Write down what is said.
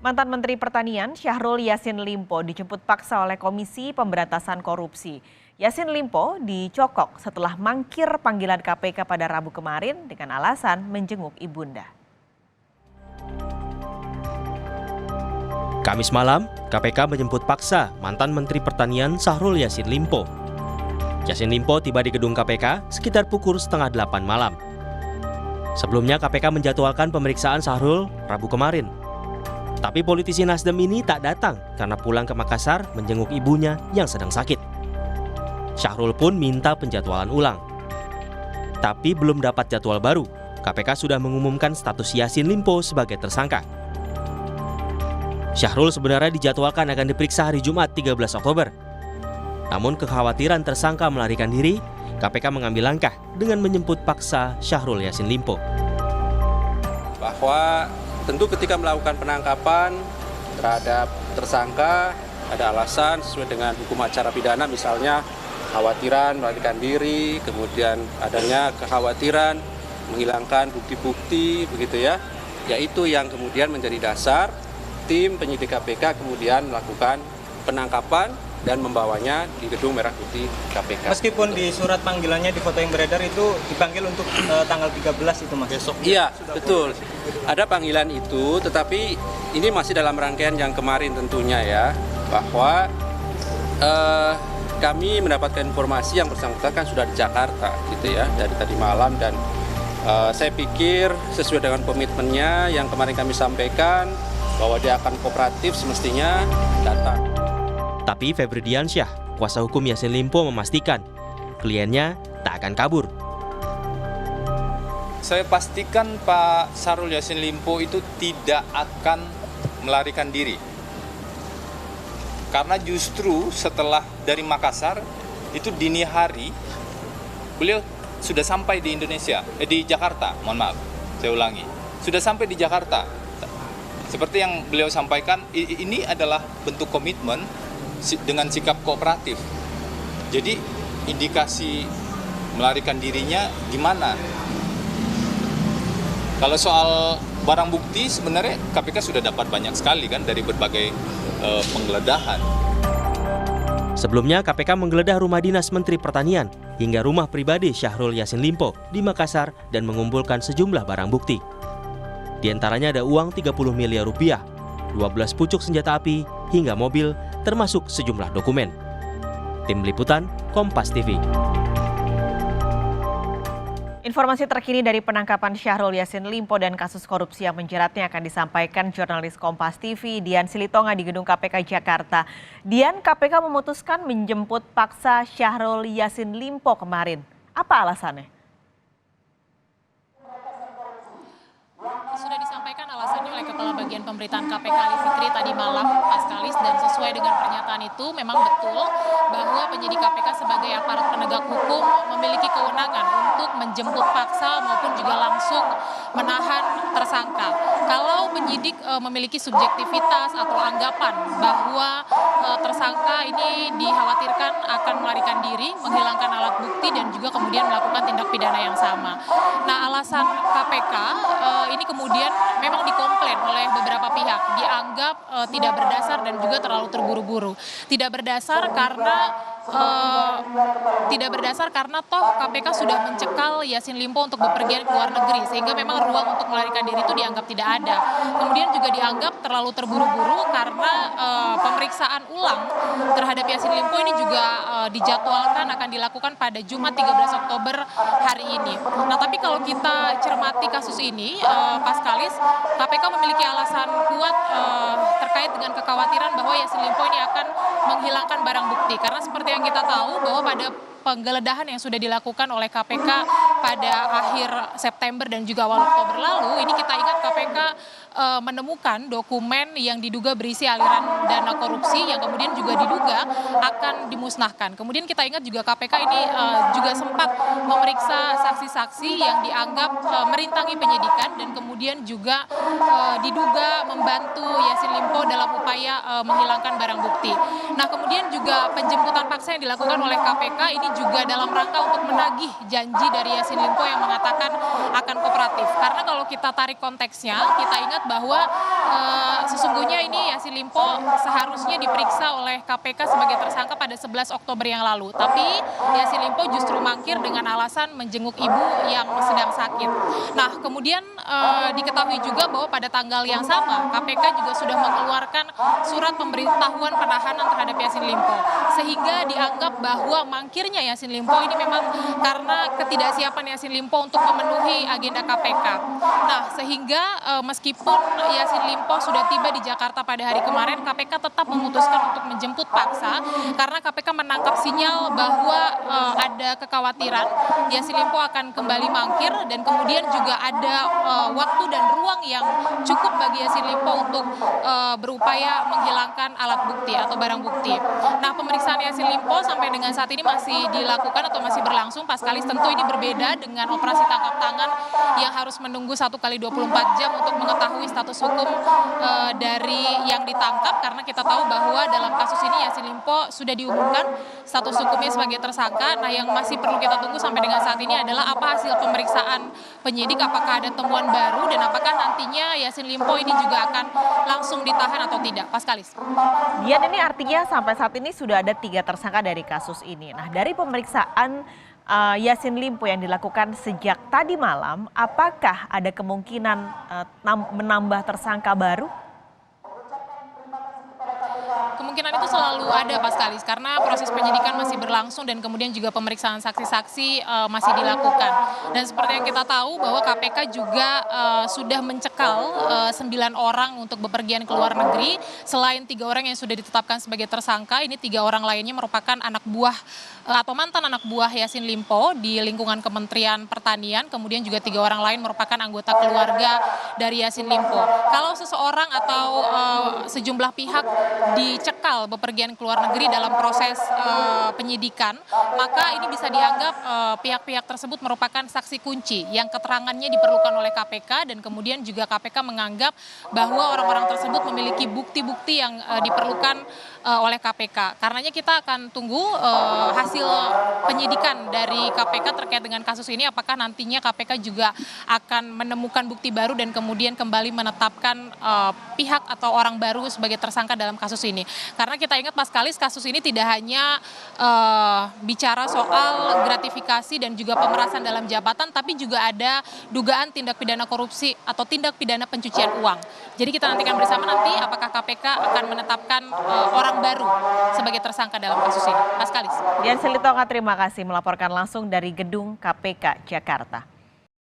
Mantan Menteri Pertanian Syahrul Yassin Limpo dijemput paksa oleh Komisi Pemberantasan Korupsi. Yassin Limpo dicokok setelah mangkir panggilan KPK pada Rabu kemarin dengan alasan menjenguk ibunda. Kamis malam, KPK menjemput paksa mantan Menteri Pertanian Syahrul Yassin Limpo. Yassin Limpo tiba di gedung KPK sekitar pukul 7:30 malam. Sebelumnya KPK menjadwalkan pemeriksaan Syahrul Rabu kemarin. Tapi politisi Nasdem ini tak datang karena pulang ke Makassar menjenguk ibunya yang sedang sakit. Syahrul pun minta penjadwalan ulang. Tapi belum dapat jadwal baru, KPK sudah mengumumkan status Yassin Limpo sebagai tersangka. Syahrul sebenarnya dijadwalkan akan diperiksa hari Jumat 13 Oktober. Namun kekhawatiran tersangka melarikan diri, KPK mengambil langkah dengan menjemput paksa Syahrul Yassin Limpo. Bahwa tentu ketika melakukan penangkapan terhadap tersangka ada alasan sesuai dengan hukum acara pidana, misalnya kekhawatiran melarikan diri, kemudian adanya kekhawatiran menghilangkan bukti-bukti begitu ya. Yaitu yang kemudian menjadi dasar tim penyidik KPK kemudian melakukan penangkapan dan membawanya di Gedung Merah Putih KPK. Meskipun di surat panggilannya di foto yang beredar itu dipanggil untuk tanggal 13 itu Mas. Besok. Iya, betul. Ada panggilan itu, tetapi ini masih dalam rangkaian yang kemarin tentunya ya, bahwa kami mendapatkan informasi yang bersangkutan kan sudah di Jakarta gitu ya, dari tadi malam, dan saya pikir sesuai dengan komitmennya yang kemarin kami sampaikan bahwa dia akan kooperatif semestinya datang. Tapi Febri Diansyah, kuasa hukum Yassin Limpo memastikan kliennya tak akan kabur. Saya pastikan Pak Syahrul Yassin Limpo itu tidak akan melarikan diri. Karena justru setelah dari Makassar, itu dini hari, beliau sudah sampai di Indonesia, di Jakarta, mohon maaf, saya ulangi. Sudah sampai di Jakarta. Seperti yang beliau sampaikan, ini adalah bentuk komitmen dengan sikap kooperatif. Jadi indikasi melarikan dirinya gimana? Kalau soal barang bukti sebenarnya KPK sudah dapat banyak sekali kan dari berbagai penggeledahan. Sebelumnya KPK menggeledah rumah dinas Menteri Pertanian hingga rumah pribadi Syahrul Yassin Limpo di Makassar dan mengumpulkan sejumlah barang bukti. Di antaranya ada uang 30 miliar rupiah, 12 pucuk senjata api, hingga mobil, termasuk sejumlah dokumen. Tim Liputan, Kompas TV. Informasi terkini dari penangkapan Syahrul Yassin Limpo dan kasus korupsi yang menjeratnya akan disampaikan jurnalis Kompas TV Dian Silitonga di Gedung KPK Jakarta. Dian, KPK memutuskan menjemput paksa Syahrul Yassin Limpo kemarin. Apa alasannya? Sudah disampaikan alasannya oleh Kepala Bagian Pemberitaan KPK Ali Fikri tadi malam, Pak Skalis, dan sesuai dengan pernyataan itu memang betul bahwa penyidik KPK sebagai aparat penegak hukum memiliki kewenangan untuk menjemput paksa maupun juga langsung menahan tersangka. Kalau penyidik memiliki subjektivitas atau anggapan bahwa tersangka ini dikhawatirkan akan melarikan diri, menghilangkan alat bukti, dan juga kemudian melakukan tindak pidana yang sama. Nah, alasan KPK ini kemudian memang dikomplain oleh beberapa pihak, dianggap tidak berdasar dan juga terlalu terburu-buru. Tidak berdasar karena toh KPK sudah mencekal Yassin Limpo untuk bepergian ke luar negeri, sehingga memang ruang untuk melarikan diri itu dianggap tidak ada. Kemudian juga dianggap terlalu terburu-buru karena pemeriksaan ulang terhadap Yassin Limpo ini juga dijadwalkan akan dilakukan pada Jumat 13 Oktober hari ini. Nah, tapi kalau kita cermati kasus ini, Pak Skalis, KPK memiliki alasan kuat terkait dengan kekhawatiran bahwa Yassin Limpo ini akan menghilangkan barang bukti. Karena seperti yang kita tahu bahwa pada penggeledahan yang sudah dilakukan oleh KPK pada akhir September dan juga awal Oktober lalu, ini kita ingat KPK menemukan dokumen yang diduga berisi aliran dana korupsi yang kemudian juga diduga akan dimusnahkan. Kemudian kita ingat juga KPK ini juga sempat memeriksa saksi-saksi yang dianggap merintangi penyidikan dan kemudian juga diduga membantu Yassin Limpo dalam upaya menghilangkan barang bukti. Nah, kemudian juga penjemputan paksa yang dilakukan oleh KPK ini juga dalam rangka untuk menagih janji dari Yassin Limpo yang mengatakan akan kooperatif. Karena kalau kita tarik konteksnya, kita ingat bahwa sesungguhnya Yassin Limpo seharusnya diperiksa oleh KPK sebagai tersangka pada 11 Oktober yang lalu. Tapi Yassin Limpo justru mangkir dengan alasan menjenguk ibu yang sedang sakit. Nah, kemudian diketahui juga bahwa pada tanggal yang sama KPK juga sudah mengeluarkan surat pemberitahuan penahanan terhadap Yassin Limpo. Sehingga dianggap bahwa mangkirnya Yassin Limpo ini memang karena ketidaksiapan Yassin Limpo untuk memenuhi agenda KPK. Nah, sehingga meskipun Yassin Limpo sudah tiba di Jakarta pada hari kemarin, KPK tetap memutuskan untuk menjemput paksa karena KPK menangkap sinyal bahwa ada kekhawatiran Yassin Limpo akan kembali mangkir dan kemudian juga ada waktu dan ruang yang cukup bagi Yassin Limpo untuk berupaya menghilangkan alat bukti atau barang bukti. Nah, pemeriksaan Yassin Limpo sampai dengan saat ini masih dilakukan atau masih berlangsung. Paskalis, tentu ini berbeda dengan operasi tangkap tangan yang harus menunggu 1 kali 24 jam untuk mengetahui status hukum dari yang ditangkap, karena kita tahu bahwa dalam kasus ini Yassin Limpo sudah diumumkan status hukumnya sebagai tersangka. Nah, yang masih perlu kita tunggu sampai dengan saat ini adalah apa hasil pemeriksaan penyidik, apakah ada temuan baru dan apakah nantinya Yassin Limpo ini juga akan langsung ditahan atau tidak. Paskalis. Dian, ini artinya sampai saat ini sudah ada 3 tersangka dari kasus ini. Nah, dari pemeriksaan Yassin Limpo yang dilakukan sejak tadi malam, apakah ada kemungkinan menambah tersangka baru? Kemungkinan itu selalu ada, Paskalis, karena proses penyidikan masih berlangsung dan kemudian juga pemeriksaan saksi-saksi masih dilakukan. Dan seperti yang kita tahu bahwa KPK juga sudah mencekal 9 orang untuk bepergian ke luar negeri. Selain 3 orang yang sudah ditetapkan sebagai tersangka, ini 3 orang lainnya merupakan anak buah atau mantan anak buah Yassin Limpo di lingkungan Kementerian Pertanian. Kemudian juga 3 orang lain merupakan anggota keluarga dari Yassin Limpo. Kalau seseorang atau sejumlah pihak dicekal bepergian ke luar negeri dalam proses penyidikan, maka ini bisa dianggap pihak-pihak tersebut merupakan saksi kunci yang keterangannya diperlukan oleh KPK, dan kemudian juga KPK menganggap bahwa orang-orang tersebut memiliki bukti-bukti yang diperlukan oleh KPK. Karenanya kita akan tunggu hasil penyidikan dari KPK terkait dengan kasus ini, apakah nantinya KPK juga akan menemukan bukti baru dan kemudian kembali menetapkan pihak atau orang baru sebagai tersangka dalam kasus ini. Karena kita ingat, Paskalis, kasus ini tidak hanya bicara soal gratifikasi dan juga pemerasan dalam jabatan, tapi juga ada dugaan tindak pidana korupsi atau tindak pidana pencucian uang. Jadi kita nantikan bersama nanti apakah KPK akan menetapkan orang baru sebagai tersangka dalam kasus ini. Paskalis. Dian Silitonga, terima kasih melaporkan langsung dari gedung KPK Jakarta.